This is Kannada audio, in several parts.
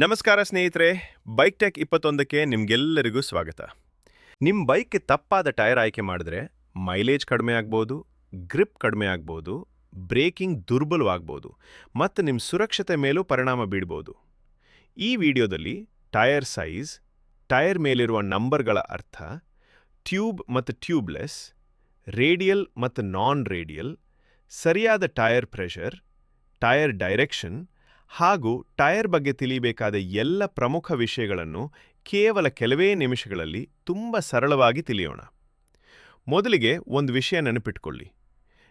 ನಮಸ್ಕಾರ ಸ್ನೇಹಿತರೆ, ಬೈಕ್ ಟೆಕ್ 21ಕ್ಕೆ ನಿಮ್ಗೆಲ್ಲರಿಗೂ ಸ್ವಾಗತ. ನಿಮ್ಮ ಬೈಕ್ಗೆ ತಪ್ಪಾದ ಟೈರ್ ಆಯ್ಕೆ ಮಾಡಿದ್ರೆ ಮೈಲೇಜ್ ಕಡಿಮೆ ಆಗ್ಬೋದು, ಗ್ರಿಪ್ ಕಡಿಮೆ ಆಗ್ಬೋದು, ಬ್ರೇಕಿಂಗ್ ದುರ್ಬಲವಾಗ್ಬೋದು ಮತ್ತು ನಿಮ್ಮ ಸುರಕ್ಷತೆ ಮೇಲೂ ಪರಿಣಾಮ ಬೀಳ್ಬೋದು. ಈ ವಿಡಿಯೋದಲ್ಲಿ ಟೈರ್ ಸೈಜ್, ಟೈರ್ ಮೇಲಿರುವ ನಂಬರ್ಗಳ ಅರ್ಥ, ಟ್ಯೂಬ್ ಮತ್ತು ಟ್ಯೂಬ್ಲೆಸ್, ರೇಡಿಯಲ್ ಮತ್ತು ನಾನ್ ರೇಡಿಯಲ್, ಸರಿಯಾದ ಟೈರ್ ಪ್ರೆಷರ್, ಟೈರ್ ಡೈರೆಕ್ಷನ್ ಹಾಗೂ ಟೈರ್ ಬಗ್ಗೆ ತಿಳಿಯಬೇಕಾದ ಎಲ್ಲ ಪ್ರಮುಖ ವಿಷಯಗಳನ್ನು ಕೇವಲ ಕೆಲವೇ ನಿಮಿಷಗಳಲ್ಲಿ ತುಂಬ ಸರಳವಾಗಿ ತಿಳಿಯೋಣ. ಮೊದಲಿಗೆ ಒಂದು ವಿಷಯ ನೆನಪಿಟ್ಕೊಳ್ಳಿ.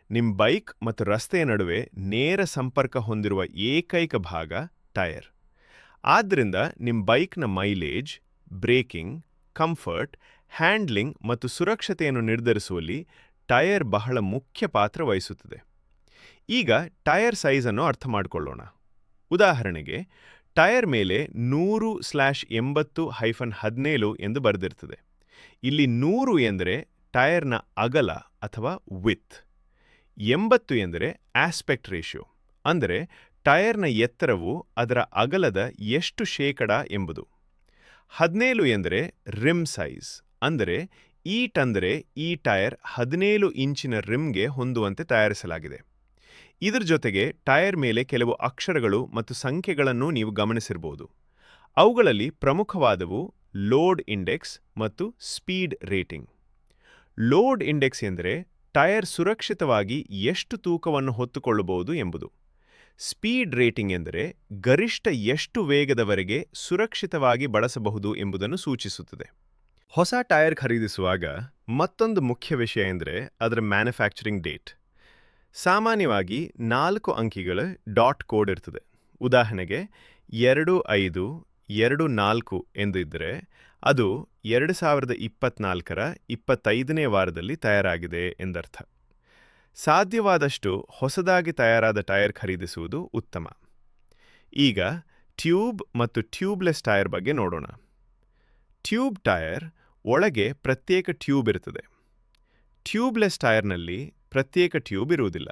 ನಿಮ್ಮ ಬೈಕ್ ಮತ್ತು ರಸ್ತೆಯ ನಡುವೆ ನೇರ ಸಂಪರ್ಕ ಹೊಂದಿರುವ ಏಕೈಕ ಭಾಗ ಟೈರ್. ಆದ್ದರಿಂದ ನಿಮ್ಮ ಬೈಕ್ನ ಮೈಲೇಜ್, ಬ್ರೇಕಿಂಗ್, ಕಂಫರ್ಟ್, ಹ್ಯಾಂಡ್ಲಿಂಗ್ ಮತ್ತು ಸುರಕ್ಷತೆಯನ್ನು ನಿರ್ಧರಿಸುವಲ್ಲಿ ಟೈರ್ ಬಹಳ ಮುಖ್ಯ ಪಾತ್ರ ವಹಿಸುತ್ತದೆ. ಈಗ ಟೈರ್ ಸೈಜನ್ನು ಅರ್ಥ ಮಾಡಿಕೊಳ್ಳೋಣ. ಉದಾಹರಣೆಗೆ, ಟೈರ್ ಮೇಲೆ 100/80-17 ಎಂದು ಬರೆದಿರ್ತದೆ. ಇಲ್ಲಿ 100 ಎಂದರೆ ಟೈರ್ನ ಅಗಲ ಅಥವಾ ವಿಡ್ತ್, 80 ಎಂದರೆ ಆಸ್ಪೆಕ್ಟ್ ರೇಷಿಯೋ, ಅಂದರೆ ಟೈರ್ನ ಎತ್ತರವು ಅದರ ಅಗಲದ ಎಷ್ಟು ಶೇಕಡ ಎಂಬುದು. 17 ಎಂದರೆ ರಿಮ್ ಸೈಜ್, ಅಂದರೆ ಅಂದರೆ ಈ ಟೈರ್ 17 ಇಂಚಿನ ರಿಮ್ಗೆ ಹೊಂದುವಂತೆ ತಯಾರಿಸಲಾಗಿದೆ. ಇದರ ಜೊತೆಗೆ ಟೈರ್ ಮೇಲೆ ಕೆಲವು ಅಕ್ಷರಗಳು ಮತ್ತು ಸಂಖ್ಯೆಗಳನ್ನು ನೀವು ಗಮನಿಸಿರಬಹುದು. ಅವುಗಳಲ್ಲಿ ಪ್ರಮುಖವಾದವು ಲೋಡ್ ಇಂಡೆಕ್ಸ್ ಮತ್ತು ಸ್ಪೀಡ್ ರೇಟಿಂಗ್. ಲೋಡ್ ಇಂಡೆಕ್ಸ್ ಎಂದರೆ ಟೈರ್ ಸುರಕ್ಷಿತವಾಗಿ ಎಷ್ಟು ತೂಕವನ್ನು ಹೊತ್ತುಕೊಳ್ಳಬಹುದು ಎಂಬುದು. ಸ್ಪೀಡ್ ರೇಟಿಂಗ್ ಎಂದರೆ ಗರಿಷ್ಠ ಎಷ್ಟು ವೇಗದವರೆಗೆ ಸುರಕ್ಷಿತವಾಗಿ ಬಳಸಬಹುದು ಎಂಬುದನ್ನು ಸೂಚಿಸುತ್ತದೆ. ಹೊಸ ಟೈರ್ ಖರೀದಿಸುವಾಗ ಮತ್ತೊಂದು ಮುಖ್ಯ ವಿಷಯ ಎಂದರೆ ಅದರ ಮ್ಯಾನುಫ್ಯಾಕ್ಚರಿಂಗ್ ಡೇಟ್. ಸಾಮಾನ್ಯವಾಗಿ 4 ಅಂಕಿಗಳ ಡಾಟ್ ಕೋಡ್ ಇರ್ತದೆ. ಉದಾಹರಣೆಗೆ 2524 ಎಂದು ಇದ್ದರೆ ಅದು 2024ರ 25ನೇ ವಾರದಲ್ಲಿ ತಯಾರಾಗಿದೆ ಎಂದರ್ಥ. ಸಾಧ್ಯವಾದಷ್ಟು ಹೊಸದಾಗಿ ತಯಾರಾದ ಟೈರ್ ಖರೀದಿಸುವುದು ಉತ್ತಮ. ಈಗ ಟ್ಯೂಬ್ ಮತ್ತು ಟ್ಯೂಬ್ಲೆಸ್ ಟೈರ್ ಬಗ್ಗೆ ನೋಡೋಣ. ಟ್ಯೂಬ್ ಟೈರ್ ಒಳಗೆ ಪ್ರತ್ಯೇಕ ಟ್ಯೂಬ್ ಇರ್ತದೆ. ಟ್ಯೂಬ್ಲೆಸ್ ಟೈರ್ನಲ್ಲಿ ಪ್ರತ್ಯೇಕ ಟ್ಯೂಬ್ ಇರುವುದಿಲ್ಲ.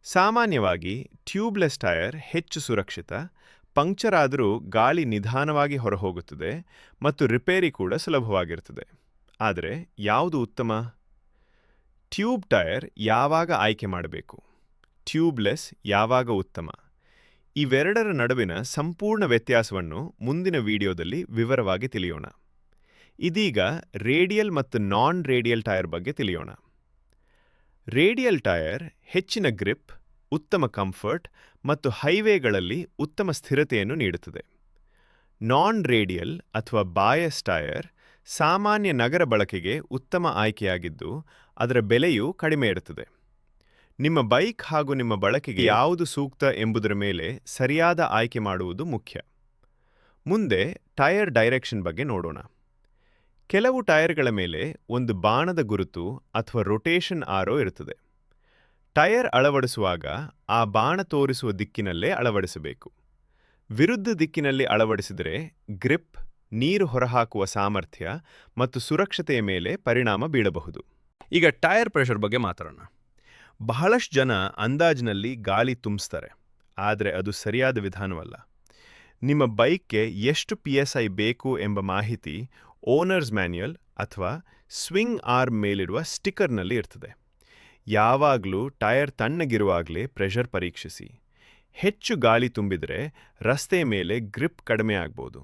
ಸಾಮಾನ್ಯವಾಗಿ ಟ್ಯೂಬ್ಲೆಸ್ ಟೈರ್ ಹೆಚ್ಚು ಸುರಕ್ಷಿತ, ಪಂಕ್ಚರ್ ಆದರೂ ಗಾಳಿ ನಿಧಾನವಾಗಿ ಹೊರಹೋಗುತ್ತದೆ ಮತ್ತು ರಿಪೇರಿ ಕೂಡ ಸುಲಭವಾಗಿರ್ತದೆ. ಆದರೆ ಯಾವುದು ಉತ್ತಮ? ಟ್ಯೂಬ್ ಟೈರ್ ಯಾವಾಗ ಆಯ್ಕೆ ಮಾಡಬೇಕು? ಟ್ಯೂಬ್ಲೆಸ್ ಯಾವಾಗ ಉತ್ತಮ? ಇವೆರಡರ ನಡುವಿನ ಸಂಪೂರ್ಣ ವ್ಯತ್ಯಾಸವನ್ನು ಮುಂದಿನ ವಿಡಿಯೋದಲ್ಲಿ ವಿವರವಾಗಿ ತಿಳಿಯೋಣ. ಇದೀಗ ರೇಡಿಯಲ್ ಮತ್ತು ನಾನ್ ರೇಡಿಯಲ್ ಟೈರ್ ಬಗ್ಗೆ ತಿಳಿಯೋಣ. ರೇಡಿಯಲ್ ಟೈರ್ ಹೆಚ್ಚಿನ ಗ್ರಿಪ್, ಉತ್ತಮ ಕಂಫರ್ಟ್ ಮತ್ತು ಹೈವೇಗಳಲ್ಲಿ ಉತ್ತಮ ಸ್ಥಿರತೆಯನ್ನು ನೀಡುತ್ತದೆ. ನಾನ್ ರೇಡಿಯಲ್ ಅಥವಾ ಬಾಯಸ್ ಟೈರ್ ಸಾಮಾನ್ಯ ನಗರ ಬಳಕೆಗೆ ಉತ್ತಮ ಆಯ್ಕೆಯಾಗಿದ್ದು ಅದರ ಬೆಲೆಯೂ ಕಡಿಮೆ ಇರುತ್ತದೆ. ನಿಮ್ಮ ಬೈಕ್ ಹಾಗೂ ನಿಮ್ಮ ಬಳಕೆಗೆ ಯಾವುದು ಸೂಕ್ತ ಎಂಬುದರ ಮೇಲೆ ಸರಿಯಾದ ಆಯ್ಕೆ ಮಾಡುವುದು ಮುಖ್ಯ. ಮುಂದೆ ಟೈರ್ ಡೈರೆಕ್ಷನ್ ಬಗ್ಗೆ ನೋಡೋಣ. ಕೆಲವು ಟೈರ್ಗಳ ಮೇಲೆ ಒಂದು ಬಾಣದ ಗುರುತು ಅಥವಾ ರೊಟೇಷನ್ ಆರೋ ಇರುತ್ತದೆ. ಟೈರ್ ಅಳವಡಿಸುವಾಗ ಆ ಬಾಣ ತೋರಿಸುವ ದಿಕ್ಕಿನಲ್ಲೇ ಅಳವಡಿಸಬೇಕು. ವಿರುದ್ಧ ದಿಕ್ಕಿನಲ್ಲಿ ಅಳವಡಿಸಿದರೆ ಗ್ರಿಪ್, ನೀರು ಹೊರಹಾಕುವ ಸಾಮರ್ಥ್ಯ ಮತ್ತು ಸುರಕ್ಷತೆಯ ಮೇಲೆ ಪರಿಣಾಮ ಬೀಳಬಹುದು. ಈಗ ಟೈರ್ ಪ್ರೆಷರ್ ಬಗ್ಗೆ ಮಾತಾಡೋಣ. ಬಹಳಷ್ಟು ಜನ ಅಂದಾಜಿನಲ್ಲಿ ಗಾಳಿ ತುಂಬಿಸ್ತಾರೆ, ಆದರೆ ಅದು ಸರಿಯಾದ ವಿಧಾನವಲ್ಲ. ನಿಮ್ಮ ಬೈಕ್ಗೆ ಎಷ್ಟು PSI ಬೇಕು ಎಂಬ ಮಾಹಿತಿ ಓನರ್ಸ್ ಮ್ಯಾನ್ಯುಯಲ್ ಅಥವಾ ಸ್ವಿಂಗ್ ಆರ್ಮ್ ಮೇಲಿರುವ ಸ್ಟಿಕ್ಕರ್ನಲ್ಲಿ ಇರ್ತದೆ. ಯಾವಾಗಲೂ ಟೈರ್ ತಣ್ಣಗಿರುವಾಗಲೇ ಪ್ರೆಷರ್ ಪರೀಕ್ಷಿಸಿ. ಹೆಚ್ಚು ಗಾಳಿ ತುಂಬಿದರೆ ರಸ್ತೆಯ ಮೇಲೆ ಗ್ರಿಪ್ ಕಡಿಮೆ ಆಗ್ಬೋದು.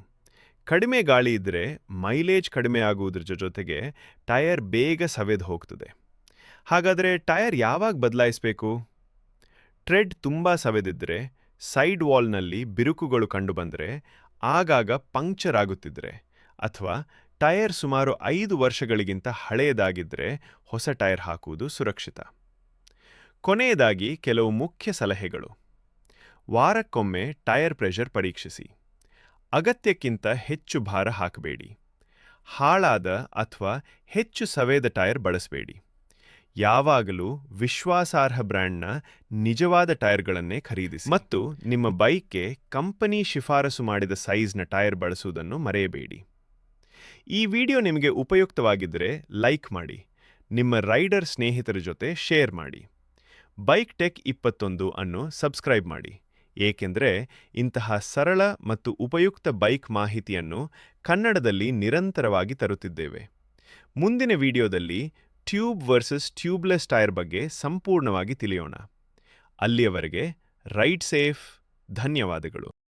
ಕಡಿಮೆ ಗಾಳಿ ಇದ್ದರೆ ಮೈಲೇಜ್ ಕಡಿಮೆ ಆಗುವುದರ ಜೊತೆಗೆ ಟೈರ್ ಬೇಗ ಸವೆದು ಹೋಗ್ತದೆ. ಹಾಗಾದರೆ ಟೈರ್ ಯಾವಾಗ ಬದಲಾಯಿಸಬೇಕು? ಟ್ರೆಡ್ ತುಂಬ ಸವೆದಿದ್ದರೆ, ಸೈಡ್ ವಾಲ್ನಲ್ಲಿ ಬಿರುಕುಗಳು ಕಂಡುಬಂದರೆ, ಆಗಾಗ ಪಂಕ್ಚರ್ ಆಗುತ್ತಿದ್ದರೆ ಅಥವಾ ಟೈರ್ ಸುಮಾರು 5 ವರ್ಷಗಳಿಗಿಂತ ಹಳೆಯದಾಗಿದ್ದರೆ ಹೊಸ ಟೈರ್ ಹಾಕುವುದು ಸುರಕ್ಷಿತ. ಕೊನೆಯದಾಗಿ ಕೆಲವು ಮುಖ್ಯ ಸಲಹೆಗಳು. ವಾರಕ್ಕೊಮ್ಮೆ ಟೈರ್ ಪ್ರೆಷರ್ ಪರೀಕ್ಷಿಸಿ. ಅಗತ್ಯಕ್ಕಿಂತ ಹೆಚ್ಚು ಭಾರ ಹಾಕಬೇಡಿ. ಹಾಳಾದ ಅಥವಾ ಹೆಚ್ಚು ಸವೆದ ಟೈರ್ ಬಳಸಬೇಡಿ. ಯಾವಾಗಲೂ ವಿಶ್ವಾಸಾರ್ಹ ಬ್ರ್ಯಾಂಡ್ನ ನಿಜವಾದ ಟೈರ್ಗಳನ್ನೇ ಖರೀದಿಸಿ ಮತ್ತು ನಿಮ್ಮ ಬೈಕ್ಗೆ ಕಂಪನಿ ಶಿಫಾರಸು ಮಾಡಿದ ಸೈಜ್ನ ಟೈರ್ ಬಳಸುವುದನ್ನು ಮರೆಯಬೇಡಿ. ಈ ವಿಡಿಯೋ ನಿಮಗೆ ಉಪಯುಕ್ತವಾಗಿದ್ದರೆ ಲೈಕ್ ಮಾಡಿ, ನಿಮ್ಮ ರೈಡರ್ ಸ್ನೇಹಿತರ ಜೊತೆ ಶೇರ್ ಮಾಡಿ. ಬೈಕ್ ಟೆಕ್ 21 ಅನ್ನು ಸಬ್ಸ್ಕ್ರೈಬ್ ಮಾಡಿ, ಏಕೆಂದರೆ ಇಂತಹ ಸರಳ ಮತ್ತು ಉಪಯುಕ್ತ ಬೈಕ್ ಮಾಹಿತಿಯನ್ನು ಕನ್ನಡದಲ್ಲಿ ನಿರಂತರವಾಗಿ ತರುತ್ತಿದ್ದೇವೆ. ಮುಂದಿನ ವಿಡಿಯೋದಲ್ಲಿ ಟ್ಯೂಬ್ ವರ್ಸಸ್ ಟ್ಯೂಬ್ಲೆಸ್ ಟೈರ್ ಬಗ್ಗೆ ಸಂಪೂರ್ಣವಾಗಿ ತಿಳಿಯೋಣ. ಅಲ್ಲಿಯವರೆಗೆ ರೈಡ್ ಸೇಫ್. ಧನ್ಯವಾದಗಳು.